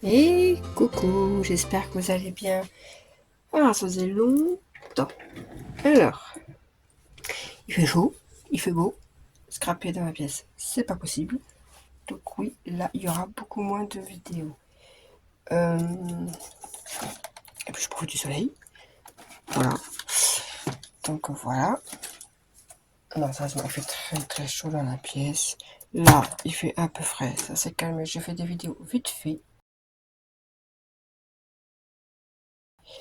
Et coucou, j'espère que vous allez bien. Ah, ça faisait longtemps. Alors, il fait chaud, il fait beau. Scraper dans ma pièce, c'est pas possible. Donc oui, là, il y aura beaucoup moins de vidéos. Et puis je profite du soleil. Voilà. Donc voilà. Non, ça m'a fait très très chaud dans la pièce. Là, il fait un peu frais, ça s'est calmé. J'ai fait des vidéos vite fait.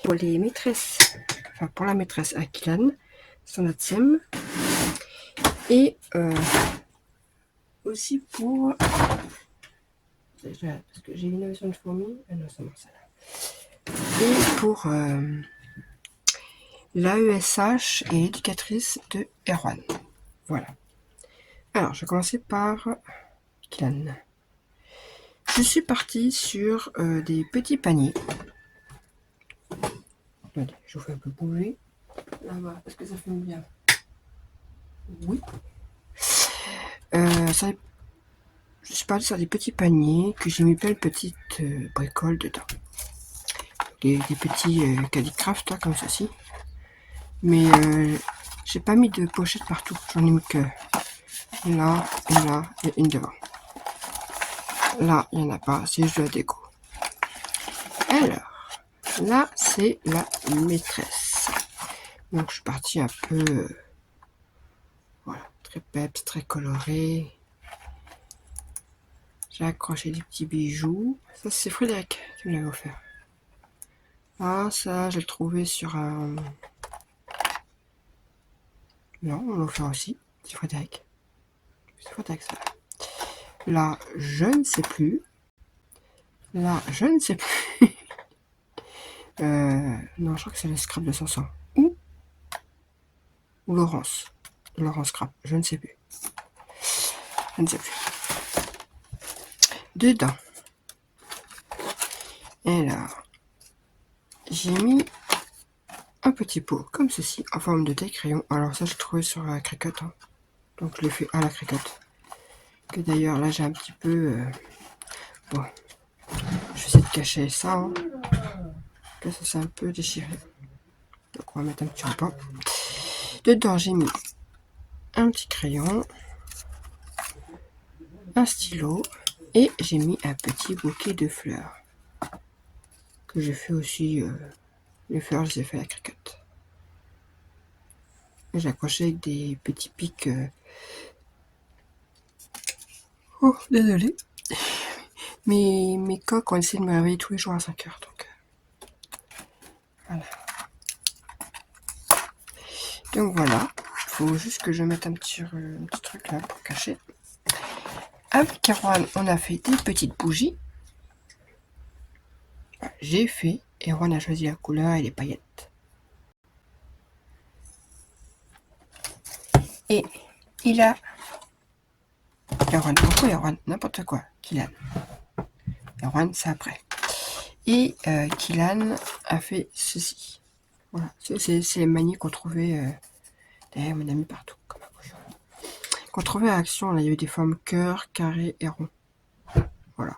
Pour les maîtresses, enfin pour la maîtresse Akilan, son ATSEM. Et aussi pour... Parce que j'ai une innovation de fourmi. Ah non, c'est bon, celle-là. Et pour l'AESH et l'éducatrice de Erwan. Voilà. Alors, je vais commencer par Kilan. Je suis partie sur des petits paniers. Attendez, je vous fais un peu bouger. Là-bas, est-ce que ça filme bien? Oui. Je suis partie sur des petits paniers que j'ai mis plein de petites bricoles dedans. Des petits calicraft là, comme ceci. Mais j'ai pas mis de pochette partout. J'en ai mis que là, et une devant. Là, il n'y en a pas, c'est juste de la déco. Alors, là, c'est la maîtresse. Donc, je suis partie un peu... voilà, très peps, très coloré. J'ai accroché des petits bijoux. Ça, c'est Frédéric qui me l'avait offert. Ah, ça, je l'ai trouvé sur un... non, on l'a offert aussi. C'est Frédéric. C'est Frédéric, ça. Là, je ne sais plus. Là, je ne sais plus. Non, je crois que c'est le scrap de 500. Ou Laurence. Laurence Scrap, je ne sais plus. Je ne sais plus. Dedans. Alors, j'ai mis un petit pot comme ceci, en forme de taille-crayon. Alors ça, je l'ai trouvé sur la Cricut. Hein. Donc je l'ai fait à la Cricut. Que d'ailleurs, là, j'ai un petit peu... bon, je vais essayer de cacher ça. Hein. Là, ça s'est un peu déchiré. Donc on va mettre un petit ruban. Dedans, j'ai mis un petit crayon, un stylo, et j'ai mis un petit bouquet de fleurs. Que j'ai fait aussi... les fleurs, je les ai fait à la Cricut. J'ai accroché avec des petits pics. Oh, désolé. Mes coques ont essayé de me réveiller tous les jours à 5 heures. Donc, voilà. Donc voilà. Il faut juste que je mette un petit truc là pour cacher. Avec Erwan, on a fait des petites bougies. J'ai fait. Erwan a choisi la couleur et les paillettes. Et il a... Erwan, pourquoi Erwan? N'importe quoi. Kilan. Erwan, c'est après. Et Kilan a fait ceci. Voilà. C'est les manies qu'on trouvait derrière mon ami partout. Comme qu'on trouvait à Action, là, il y avait des formes cœur, carré et rond. Voilà.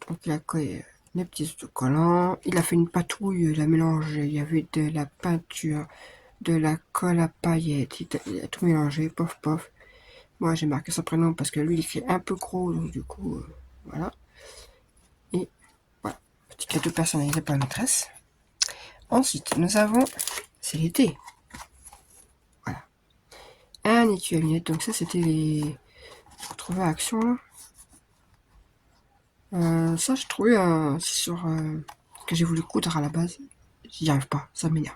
Donc il a collé les petits autocollants. Il a fait une patouille, il a mélangé. Il y avait de la peinture, de la colle à paillettes. Il a tout mélangé, pof pof. Moi j'ai marqué son prénom parce que lui il écrit un peu gros, donc du coup, voilà. Et voilà, petit cadeau personnalisé pour la maîtresse. Ensuite, nous avons, c'est l'été. Voilà. Un étui à lunettes. Donc ça c'était les... je trouvais à Action là. Ça, je trouvais sur que j'ai voulu coudre à la base. J'y arrive pas, ça m'énerve.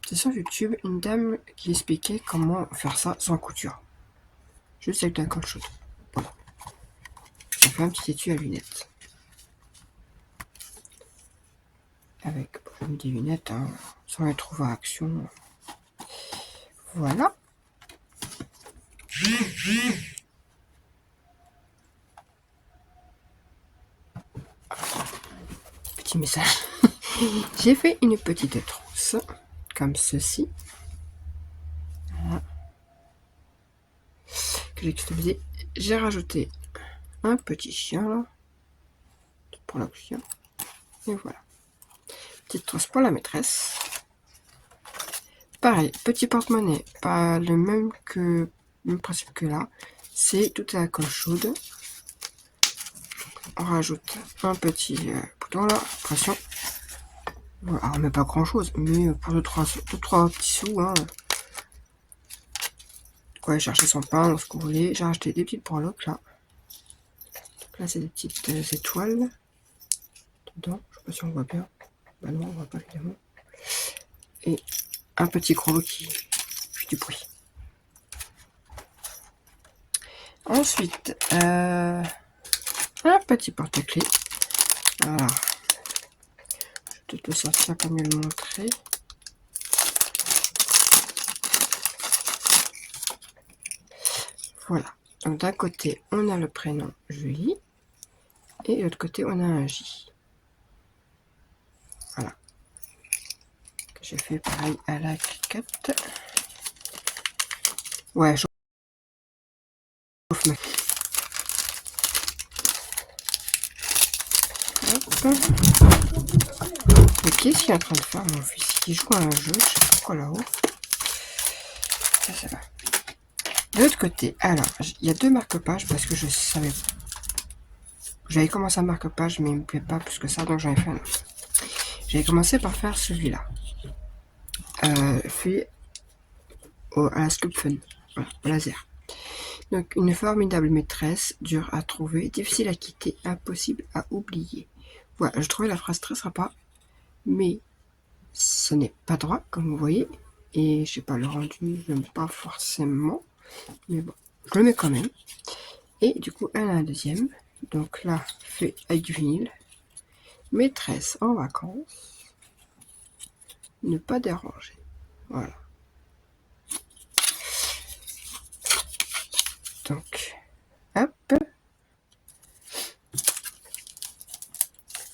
C'est sur YouTube une dame qui expliquait comment faire ça sans couture. Juste avec de la colle chaude. Voilà. Ça fait un petit étui à lunettes. Avec j'ai mis des lunettes, hein, sans les trouver à Action. Voilà. Petit message. J'ai fait une petite trousse, comme ceci. Voilà. Que j'ai customisé j'ai rajouté un petit chien là, pour la chien. Et voilà. Petite trousse pour la maîtresse. Pareil, petit porte-monnaie, pas le même principe que là. C'est tout à la colle chaude. On rajoute un petit bouton là, pression. Voilà, alors, on met pas grand chose, mais pour 2-3 petits sous, hein. Quoi, aller chercher son pain ou ce que vous voulez. J'ai acheté des petites breloques là. Donc là, c'est des petites étoiles dedans. Je sais pas si on voit bien. Bah non, on voit pas évidemment. Et un petit gros qui fait du bruit. Ensuite, un petit porte-clés. Voilà. Je vais peut-être le sortir pour mieux le montrer. Voilà. Donc d'un côté, on a le prénom Julie. Et de l'autre côté, on a un J. Voilà. J'ai fait pareil à la cricket. Ouais, chauffe ma... Mais qu'est-ce qu'il est en train de faire mon fils? Il joue à un jeu, je sais pas quoi là-haut. Ça va. De l'autre côté, alors, il y a deux marque-pages parce que je savais pas. J'avais commencé un marque-page, mais il me plaît pas plus que ça, donc j'en ai fait un autre. J'avais commencé par faire celui-là. Fait à la Sculpfun, voilà, au laser. Donc, une formidable maîtresse, dure à trouver, difficile à quitter, impossible à oublier. Voilà, je trouvais la phrase très sympa, mais ce n'est pas droit, comme vous voyez. Et je sais pas, le rendu, je n'aime pas forcément, mais bon, je le mets quand même. Et du coup, elle a un deuxième. Donc là, fait avec du vinyle. Maîtresse en vacances. Ne pas déranger. Voilà. Donc, hop.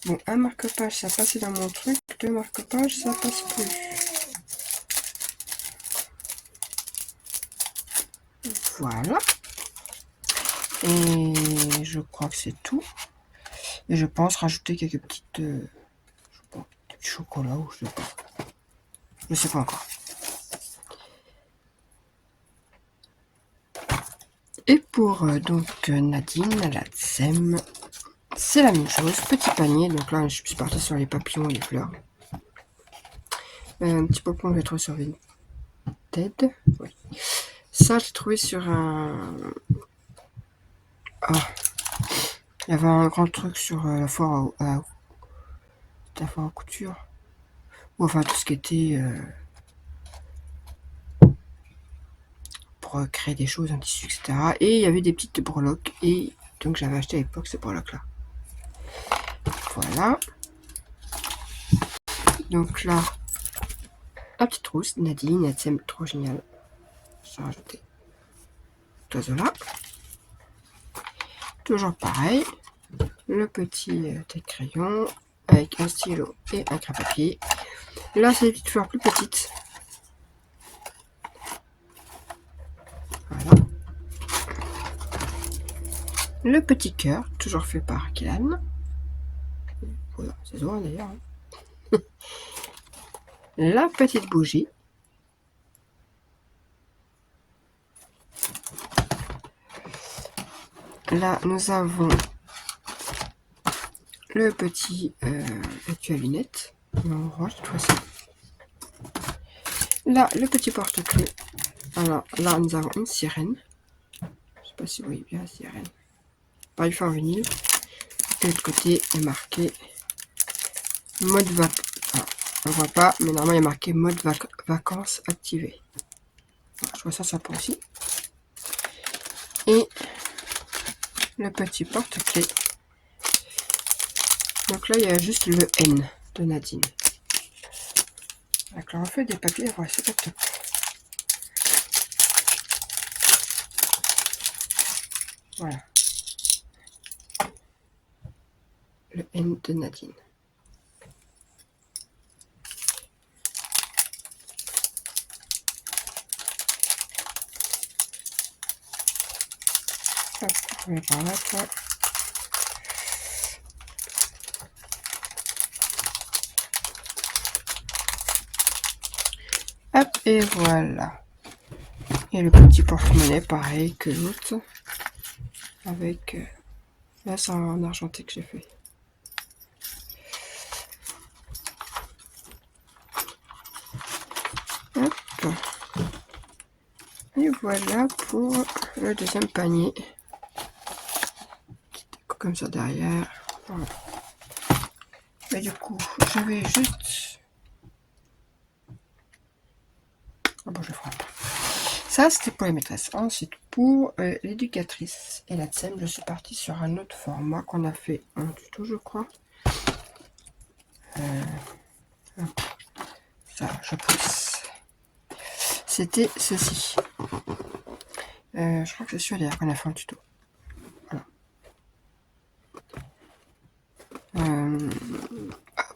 Bon, un marque-page, ça passait dans mon truc. Deux marque-pages, ça passe plus. Voilà. Et je crois que c'est tout. Et je pense rajouter quelques petites... je sais pas, des petits chocolats ou je sais pas. Je sais pas encore. Et pour donc Nadine, la Tsem, c'est la même chose. Petit panier. Donc là, je suis partie sur les papillons et les fleurs. Un petit pompon que j'ai trouvé sur Vinted. Oui. Ça, j'ai trouvé sur un... Ah. Il y avait un grand truc sur la foire à couture. Ou enfin, tout ce qui était... pour créer des choses, un tissu, etc. Et il y avait des petites breloques. Et donc, j'avais acheté à l'époque ces breloques-là. Voilà. Donc là, la petite trousse, Nadine, elle s'aime trop génial. J'ai rajouté cet oiseau-là. Toujours pareil, le petit tête-crayon avec un stylo et un crapapier. Là, c'est des petites fleurs plus petites. Voilà. Le petit cœur, toujours fait par Kélan. Voilà, c'est souvent d'ailleurs. La petite bougie. Là, nous avons le petit étui à lunettes. On range cette fois-ci. Là, le petit porte-clés. Alors, là, nous avons une sirène. Je sais pas si vous voyez bien la sirène. Pareil, fait en vinyle. Et de l'autre côté est marqué mode vacances. Ah, on voit pas, mais normalement il est marqué mode vacances activé. Voilà, je vois ça sympa aussi. Et le petit porte-clés. Donc là, il y a juste le N de Nadine. Donc là, on fait des papiers, voilà, c'est top. Voilà. Le N de Nadine. Hop, on met par là, toi. Hop, et voilà. Et le petit porte-monnaie, pareil que l'autre. Avec... là, c'est en argenté que j'ai fait. Hop. Et voilà pour le deuxième panier. Comme ça derrière. Voilà. Mais du coup, je vais juste... ah bon, je ferai. Ça, c'était pour les maîtresses. Ensuite, pour l'éducatrice et la TSEM, je suis partie sur un autre format qu'on a fait en tuto, je crois. Ça, je pousse. C'était ceci. Je crois que c'est celui-là qu'on a fait en tuto. Voilà.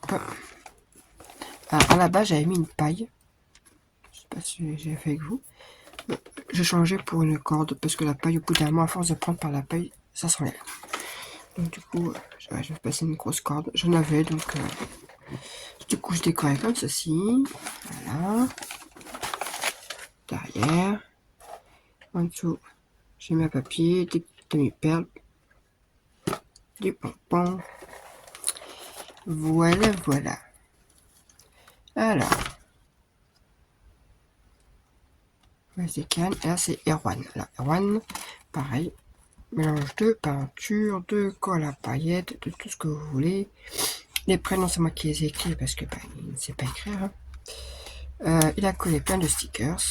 Hop. Alors, à la base, j'avais mis une paille. Je sais pas si j'ai fait avec vous. J'ai changé pour une corde parce que la paille, au bout d'un moment, à force de prendre par la paille, ça s'enlève. Donc du coup, je vais passer une grosse corde. J'en avais, donc du coup, je décorais comme ceci. Voilà. Derrière. En dessous, j'ai mis un papier, des petites demi-perles, des pompons. Voilà, voilà. Alors. C'est Cannes. Et là, c'est Erwan. Là, Erwan, pareil. Mélange de peinture, de colle à paillettes, de tout ce que vous voulez. Les prénoms, c'est moi qui les ai écrits parce que il ne sait pas écrire. Il a collé plein de stickers.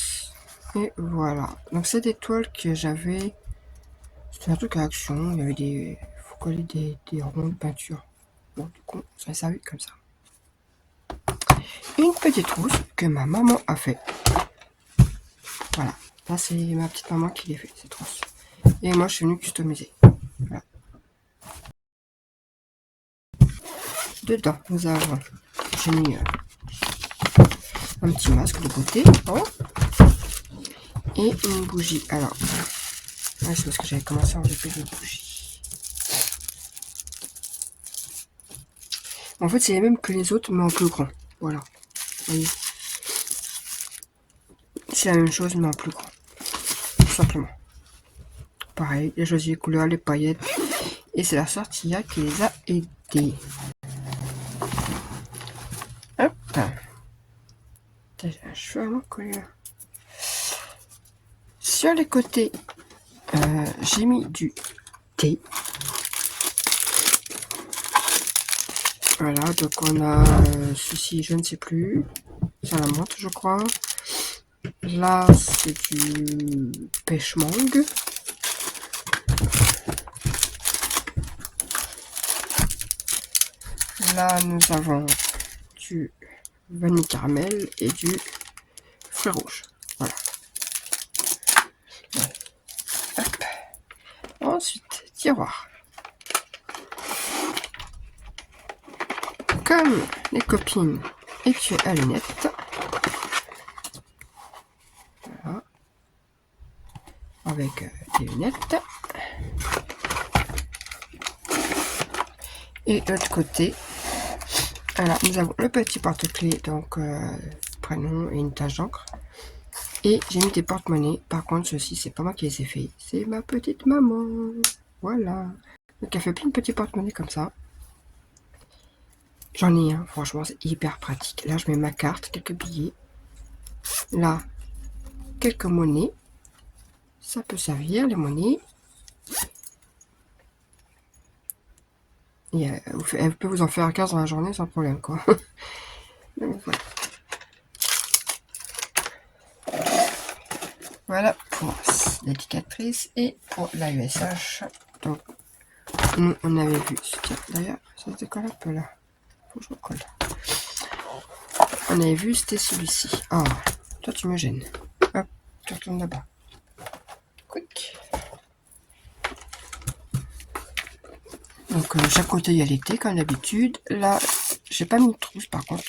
Et voilà. Donc, c'est des toiles que j'avais. C'était un truc à action. Il y avait des. Il faut coller des ronds de peinture. Bon, du coup, ça a servi comme ça. Une petite trousse que ma maman a fait. Voilà. Là, c'est ma petite maman qui les fait, ces trousses. Et moi, je suis venue customiser. Voilà. Dedans, nous avons, j'ai mis un petit masque de beauté. Oh, et une bougie. Alors, ouais, c'est parce que j'avais commencé à enlever des bougies. En fait, c'est les mêmes que les autres, mais en plus grand. Voilà. Vous voyez. C'est la même chose, mais en plus grand. Tout simplement. Pareil, j'ai choisi les couleurs, les paillettes. Et c'est la sortilla qui les a aidés. Hop. J'ai un cheveu vraiment collé là. Sur les côtés, j'ai mis du thé. Voilà, donc on a ceci, je ne sais plus. Ça la monte, je crois. Là, c'est du pêche mangue. Là, nous avons du vanille caramel et du fruit rouge. Voilà. Hop. Ensuite, tiroir. Comme les copines étui à lunettes. Voilà. Avec des lunettes. Et de l'autre côté, alors nous avons le petit porte-clés, donc prénom et une tache d'encre. Et j'ai mis des porte-monnaies. Par contre, ceci, c'est pas moi qui les ai fait. C'est ma petite maman. Voilà. Donc, elle fait plein de petits porte-monnaies comme ça. J'en ai un. Franchement, c'est hyper pratique. Là, je mets ma carte, quelques billets. Là, quelques monnaies. Ça peut servir, les monnaies. Et elle peut vous en faire 15 dans la journée sans problème, quoi. Donc, voilà. Voilà pour l'éducatrice et pour la USH. Donc, nous, on avait vu. D'ailleurs, ça se décolle un peu là. Faut que je recolle. On avait vu, c'était celui-ci. Oh, toi, tu me gênes. Hop, tu retournes là-bas. Quick. Donc, chaque côté, il y a l'été, comme d'habitude. Là, j'ai pas mis de trousse, par contre.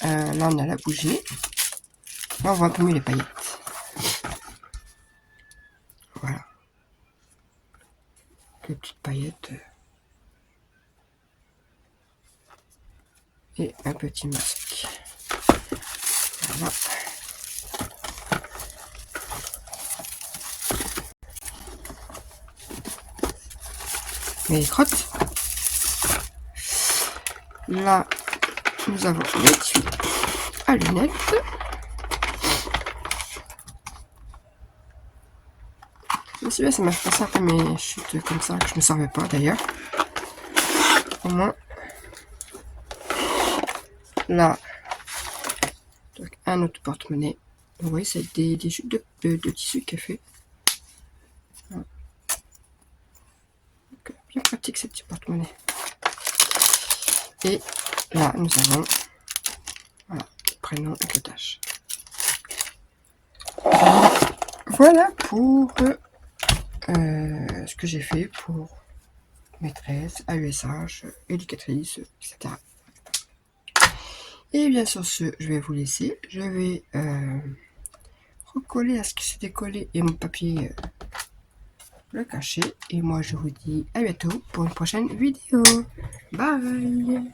Là, on a la bougie. Là, on voit un peu mieux les paillettes. Voilà. les petites paillettes. Et un petit masque. Voilà. Les crottes. Là, nous avons l'étui à lunettes. C'est bien, ça m'a fait passer un peu mes chutes comme ça, que je ne savais pas d'ailleurs. Au moins, là, donc un autre porte-monnaie. Vous voyez, c'est des chutes de tissu qu'elle fait. Voilà. Donc, bien pratique ces petits porte-monnaie. Et là, nous avons voilà, le prénom avec le tâche. Voilà pour ce que j'ai fait pour maîtresse, AESH, éducatrice, etc. Et bien sur ce, je vais vous laisser. Je vais recoller à ce qui s'était collé et mon papier le cacher. Et moi, je vous dis à bientôt pour une prochaine vidéo. Bye!